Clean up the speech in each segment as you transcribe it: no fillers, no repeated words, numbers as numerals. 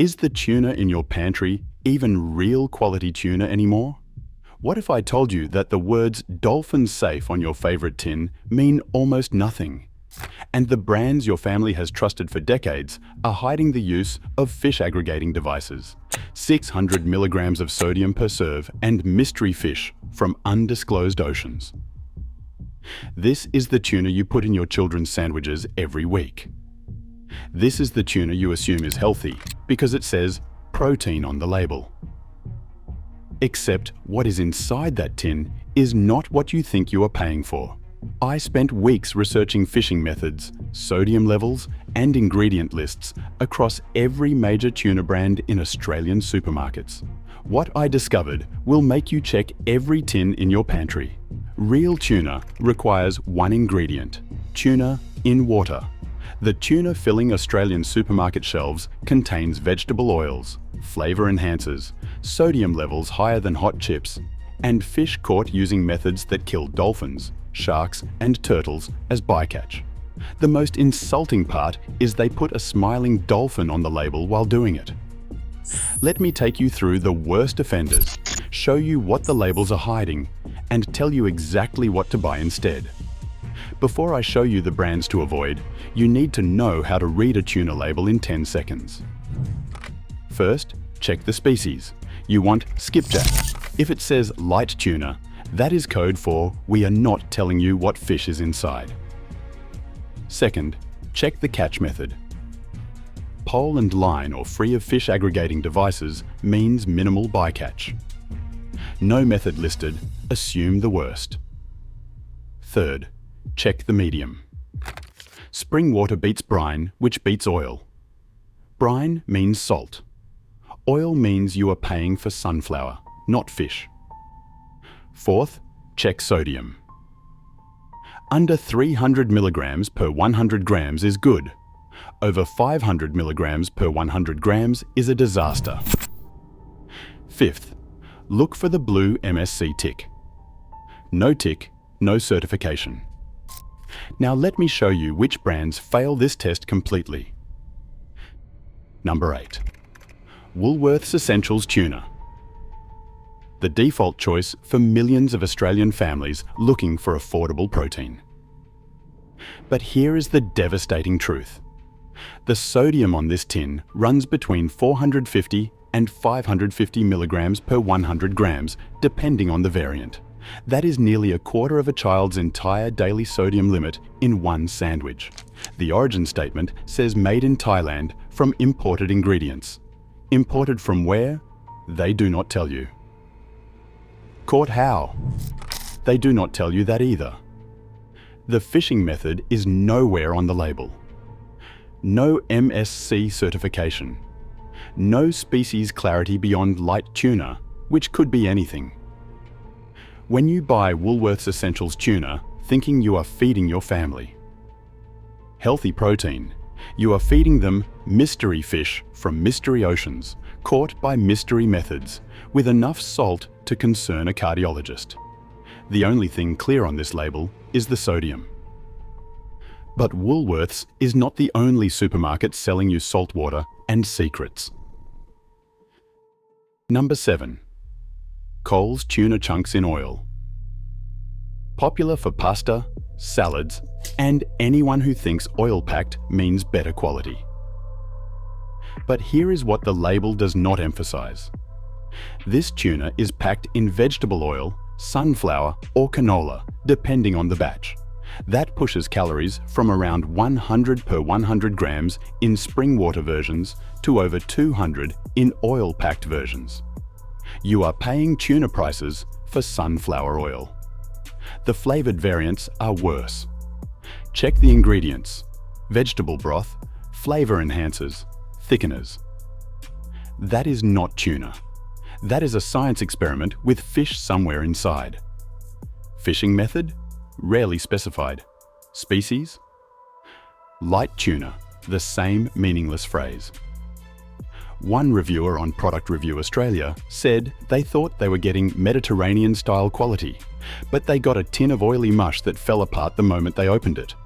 Is the tuna in your pantry even real quality tuna anymore? What if I told you that the words Dolphin Safe on your favorite tin mean almost nothing, and the brands your family has trusted for decades are hiding the use of fish aggregating devices, 600 milligrams of sodium per serve, and mystery fish from undisclosed oceans? This is the tuna you put in your children's sandwiches every week. This is the tuna you assume is healthy because it says protein on the label. Except what is inside that tin is not what you think you are paying for. I spent weeks researching fishing methods, sodium levels, and ingredient lists across every major tuna brand in Australian supermarkets. What I discovered will make you check every tin in your pantry. Real tuna requires one ingredient: tuna in water. The tuna filling Australian supermarket shelves contains vegetable oils, flavour enhancers, sodium levels higher than hot chips, and fish caught using methods that kill dolphins, sharks, and turtles as bycatch. The most insulting part is they put a smiling dolphin on the label while doing it. Let me take you through the worst offenders, show you what the labels are hiding, and tell you exactly what to buy instead. Before I show you the brands to avoid, you need to know how to read a tuna label in 10 seconds. First, check the species. You want skipjack. If it says light tuna, that is code for we are not telling you what fish is inside. Second, check the catch method. Pole and line or free of fish aggregating devices means minimal bycatch. No method listed, assume the worst. Third, check the medium. Springwater beats brine, which beats oil. Brine means salt. Oil means you are paying for sunflower, not fish. Fourth, check sodium. Under 300 milligrams per 100 grams is good. Over 500 milligrams per 100 grams is a disaster. Fifth, look for the blue MSC tick. No tick, no certification. Now let me show you which brands fail this test completely. Number 8. Woolworths Essentials Tuna. The default choice for millions of Australian families looking for affordable protein. But here is the devastating truth. The sodium on this tin runs between 450 and 550 milligrams per 100 grams, depending on the variant. That is nearly a quarter of a child's entire daily sodium limit in one sandwich. The origin statement says made in Thailand from imported ingredients. Imported from where? They do not tell you. Caught how? They do not tell you that either. The fishing method is nowhere on the label. No MSC certification. No species clarity beyond light tuna, which could be anything. When you buy Woolworths Essentials tuna, thinking you are feeding your family healthy protein, you are feeding them mystery fish from mystery oceans, caught by mystery methods, with enough salt to concern a cardiologist. The only thing clear on this label is the sodium. But Woolworths is not the only supermarket selling you salt water and secrets. Number 7. Coles tuna chunks in oil. Popular for pasta, salads, and anyone who thinks oil-packed means better quality. But here is what the label does not emphasize. This tuna is packed in vegetable oil, sunflower, or canola, depending on the batch. That pushes calories from around 100 per 100 grams in Springwater versions to over 200 in oil-packed versions. You are paying tuna prices for sunflower oil. The flavored variants are worse. Check the ingredients: vegetable broth, flavor enhancers, thickeners. That is not tuna. That is a science experiment with fish somewhere inside. Fishing method? Rarely specified. Species? Light tuna, the same meaningless phrase. One reviewer on Product Review Australia said they thought they were getting Mediterranean-style quality, but they got a tin of oily mush that fell apart the moment they opened it.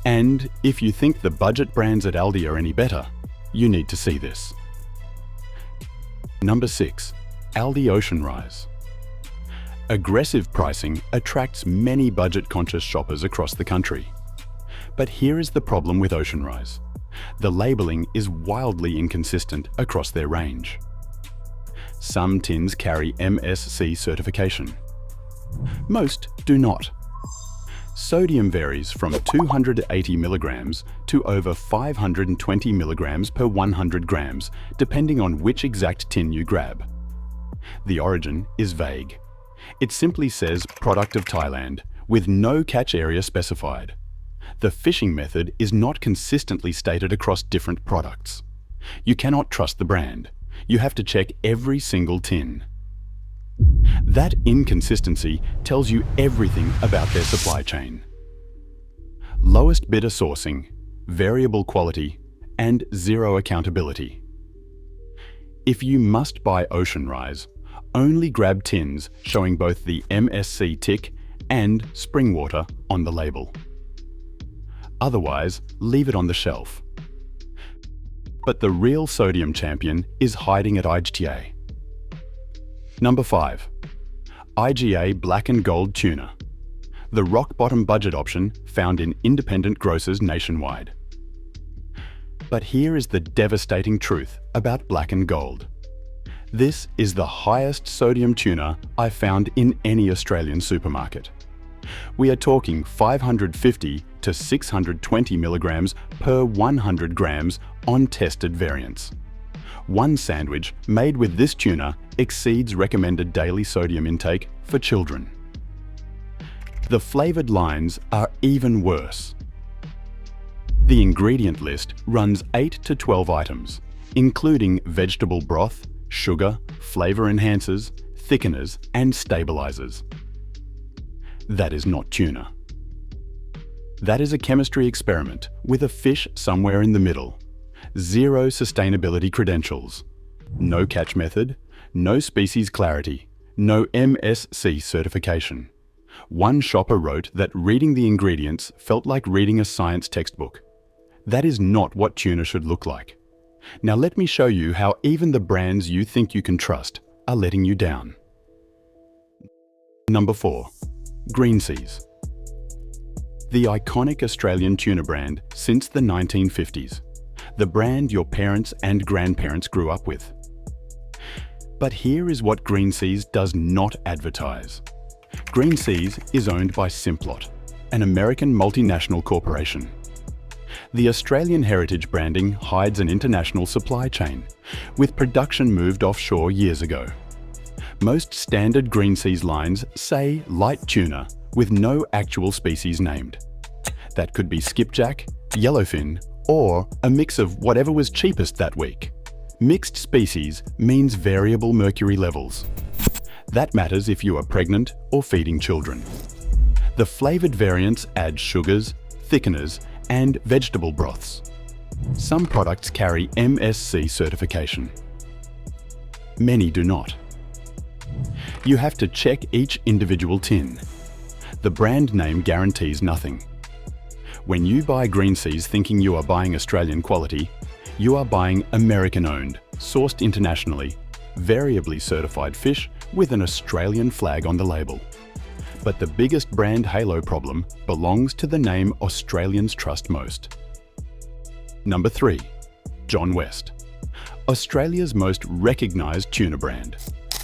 And if you think the budget brands at ALDI are any better, you need to see this. Number 6. ALDI Ocean Rise. Aggressive pricing attracts many budget-conscious shoppers across the country. But here is the problem with Ocean Rise. The labelling is wildly inconsistent across their range. Some tins carry MSC certification. Most do not. Sodium varies from 280 milligrams to over 520 milligrams per 100 grams, depending on which exact tin you grab. The origin is vague. It simply says product of Thailand, with no catch area specified. The fishing method is not consistently stated across different products. You cannot trust the brand. You have to check every single tin. That inconsistency tells you everything about their supply chain. Lowest bidder sourcing, variable quality, and zero accountability. If you must buy Ocean Rise, only grab tins showing both the MSC tick and Springwater on the label. Otherwise, leave it on the shelf. But the real sodium champion is hiding at IGA. Number 5. IGA Black Gold Tuna. The rock-bottom budget option found in independent grocers nationwide. But here is the devastating truth about Black Gold. This is the highest sodium tuna I've found in any Australian supermarket. We are talking 550 to 620 milligrams per 100 grams on tested variants. One sandwich made with this tuna exceeds recommended daily sodium intake for children. The flavoured lines are even worse. The ingredient list runs 8 to 12 items, including vegetable broth, sugar, flavour enhancers, thickeners and stabilisers. That is not tuna. That is a chemistry experiment with a fish somewhere in the middle. Zero sustainability credentials. No catch method, no species clarity, no MSC certification. One shopper wrote that reading the ingredients felt like reading a science textbook. That is not what tuna should look like. Now let me show you how even the brands you think you can trust are letting you down. Number 4. Greenseas. The iconic Australian tuna brand since the 1950s. The brand your parents and grandparents grew up with. But here is what Greenseas does not advertise. Greenseas is owned by Simplot, an American multinational corporation. The Australian heritage branding hides an international supply chain, with production moved offshore years ago. Most standard Greenseas lines say light tuna with no actual species named. That could be skipjack, yellowfin, or a mix of whatever was cheapest that week. Mixed species means variable mercury levels. That matters if you are pregnant or feeding children. The flavoured variants add sugars, thickeners, and vegetable broths. Some products carry MSC certification. Many do not. You have to check each individual tin. The brand name guarantees nothing. When you buy Greenseas thinking you are buying Australian quality, you are buying American-owned, sourced internationally, variably certified fish with an Australian flag on the label. But the biggest brand halo problem belongs to the name Australians trust most. Number 3. John West. Australia's most recognised tuna brand.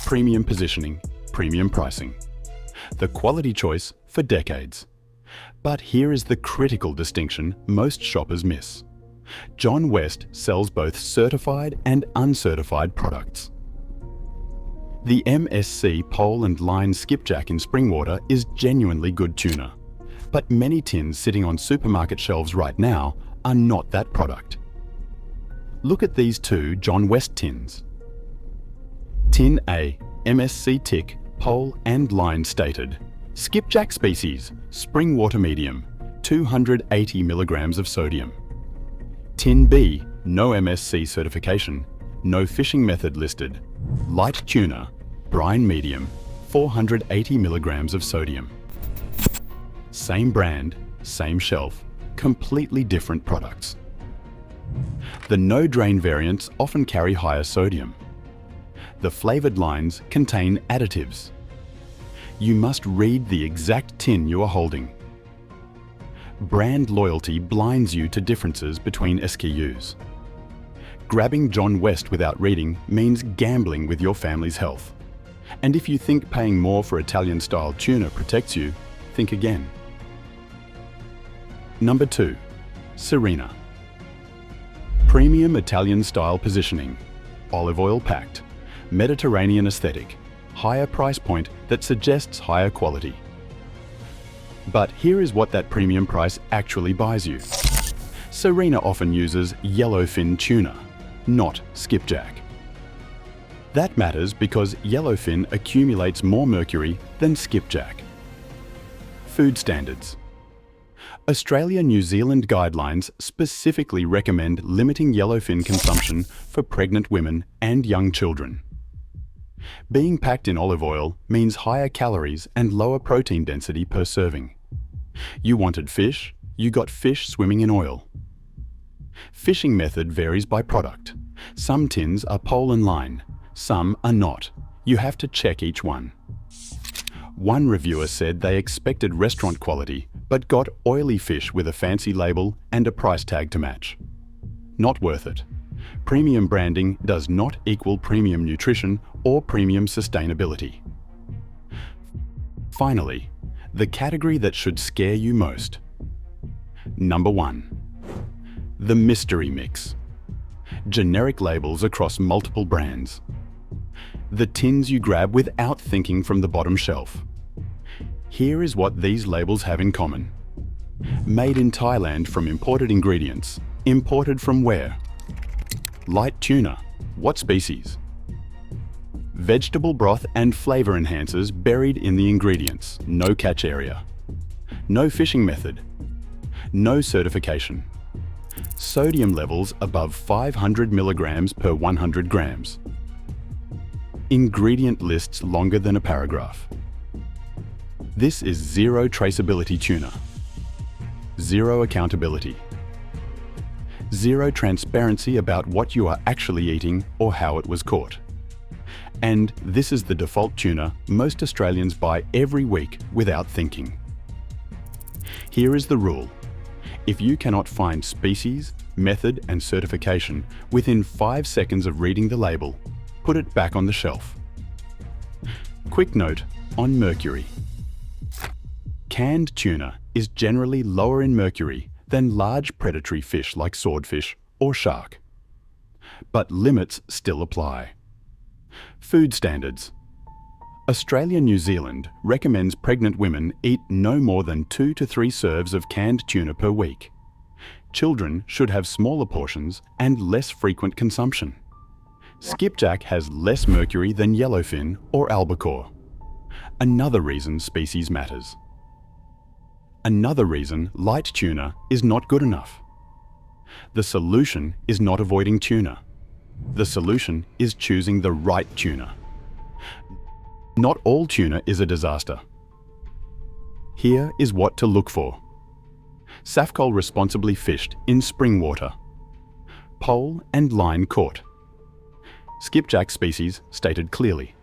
Premium positioning, premium pricing. The quality choice for decades. But here is the critical distinction most shoppers miss. John West sells both certified and uncertified products. The MSC pole and line skipjack in Springwater is genuinely good tuna, but many tins sitting on supermarket shelves right now are not that product. Look at these two John West tins. Tin A, MSC tick, pole and line stated. Skipjack species, Springwater medium, 280 milligrams of sodium. Tin B, no MSC certification, no fishing method listed. Light tuna, brine medium, 480 milligrams of sodium. Same brand, same shelf, completely different products. The no-drain variants often carry higher sodium. The flavoured lines contain additives. You must read the exact tin you are holding. Brand loyalty blinds you to differences between SKUs. Grabbing John West without reading means gambling with your family's health. And if you think paying more for Italian-style tuna protects you, think again. Number 2. Sirena. Premium Italian-style positioning. Olive oil packed. Mediterranean aesthetic. Higher price point that suggests higher quality. But here is what that premium price actually buys you. Sirena often uses yellowfin tuna, not skipjack. That matters because yellowfin accumulates more mercury than skipjack. Food standards. Australia-New Zealand guidelines specifically recommend limiting yellowfin consumption for pregnant women and young children. Being packed in olive oil means higher calories and lower protein density per serving. You wanted fish, you got fish swimming in oil. Fishing method varies by product. Some tins are pole and line, some are not. You have to check each one. One reviewer said they expected restaurant quality, but got oily fish with a fancy label and a price tag to match. Not worth it. Premium branding does not equal premium nutrition or premium sustainability. Finally, the category that should scare you most. Number 1. The mystery mix. Generic labels across multiple brands. The tins you grab without thinking from the bottom shelf. Here is what these labels have in common. Made in Thailand from imported ingredients. Imported from where? Light tuna. What species? Vegetable broth and flavor enhancers buried in the ingredients. No catch area. No fishing method. No certification. Sodium levels above 500 milligrams per 100 grams. Ingredient lists longer than a paragraph. This is zero traceability tuna. Zero accountability. Zero transparency about what you are actually eating or how it was caught. And this is the default tuna most Australians buy every week without thinking. Here is the rule. If you cannot find species, method and certification within 5 seconds of reading the label, put it back on the shelf. Quick note on mercury. Canned tuna is generally lower in mercury than large predatory fish like swordfish or shark. But limits still apply. Food standards. Australia-New Zealand recommends pregnant women eat no more than 2 to 3 serves of canned tuna per week. Children should have smaller portions and less frequent consumption. Skipjack has less mercury than yellowfin or albacore. Another reason species matters. Another reason light tuna is not good enough. The solution is not avoiding tuna. The solution is choosing the right tuna. Not all tuna is a disaster. Here is what to look for. Safcol responsibly fished in Springwater. Pole and line caught. Skipjack species stated clearly.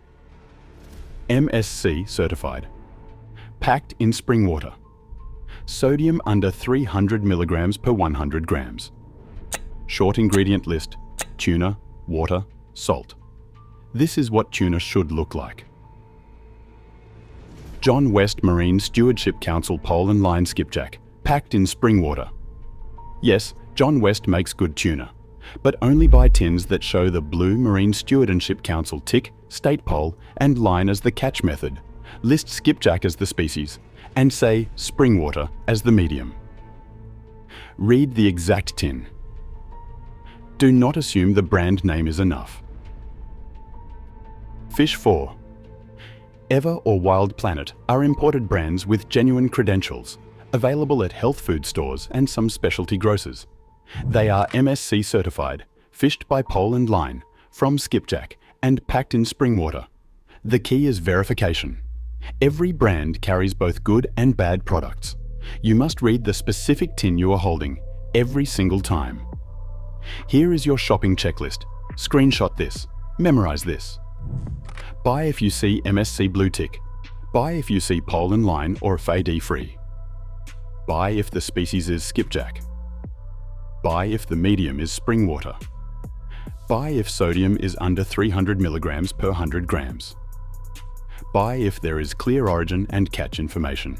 MSC certified. Packed in Springwater. Sodium under 300 milligrams per 100 grams. Short ingredient list, tuna, water, salt. This is what tuna should look like. John West Marine Stewardship Council pole and line skipjack, packed in Springwater. Yes, John West makes good tuna, but only buy tins that show the blue Marine Stewardship Council tick, state pole and line as the catch method, list skipjack as the species, and say Springwater as the medium. Read the exact tin. Do not assume the brand name is enough. Fish 4. Ever or Wild Planet are imported brands with genuine credentials, available at health food stores and some specialty grocers. They are MSC certified, fished by pole and line, from skipjack, and packed in Springwater. The key is verification. Every brand carries both good and bad products. You must read the specific tin you are holding every single time. Here is your shopping checklist. Screenshot this. Memorize this. Buy if you see MSC blue tick. Buy if you see pole and line or FAD-free. Buy if the species is skipjack. Buy if the medium is Springwater. Buy if sodium is under 300 milligrams per 100 grams. Buy if there is clear origin and catch information.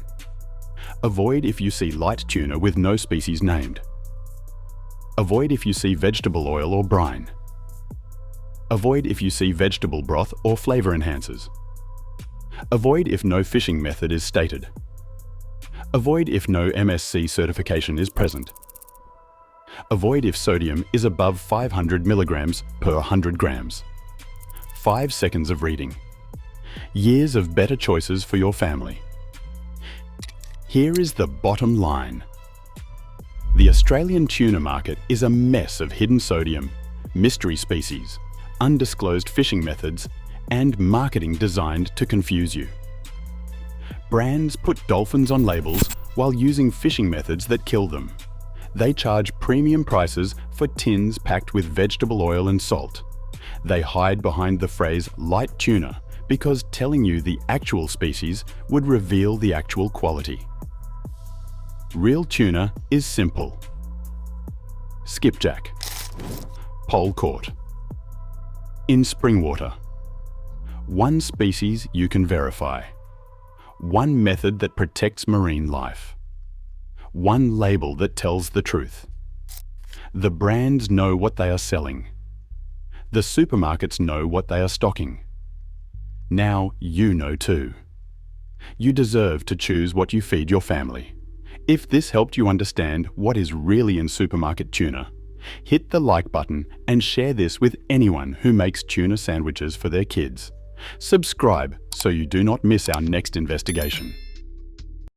Avoid if you see light tuna with no species named. Avoid if you see vegetable oil or brine. Avoid if you see vegetable broth or flavor enhancers. Avoid if no fishing method is stated. Avoid if no MSC certification is present. Avoid if sodium is above 500 milligrams per 100 grams. 5 seconds of reading. Years of better choices for your family. Here is the bottom line. The Australian tuna market is a mess of hidden sodium, mystery species, undisclosed fishing methods, and marketing designed to confuse you. Brands put dolphins on labels while using fishing methods that kill them. They charge premium prices for tins packed with vegetable oil and salt. They hide behind the phrase light tuna because telling you the actual species would reveal the actual quality. Real tuna is simple. Skipjack. Pole caught. In Springwater. One species you can verify. One method that protects marine life. One label that tells the truth. The brands know what they are selling. The supermarkets know what they are stocking. Now you know too. You deserve to choose what you feed your family. If this helped you understand what is really in supermarket tuna, hit the like button and share this with anyone who makes tuna sandwiches for their kids. Subscribe so you do not miss our next investigation.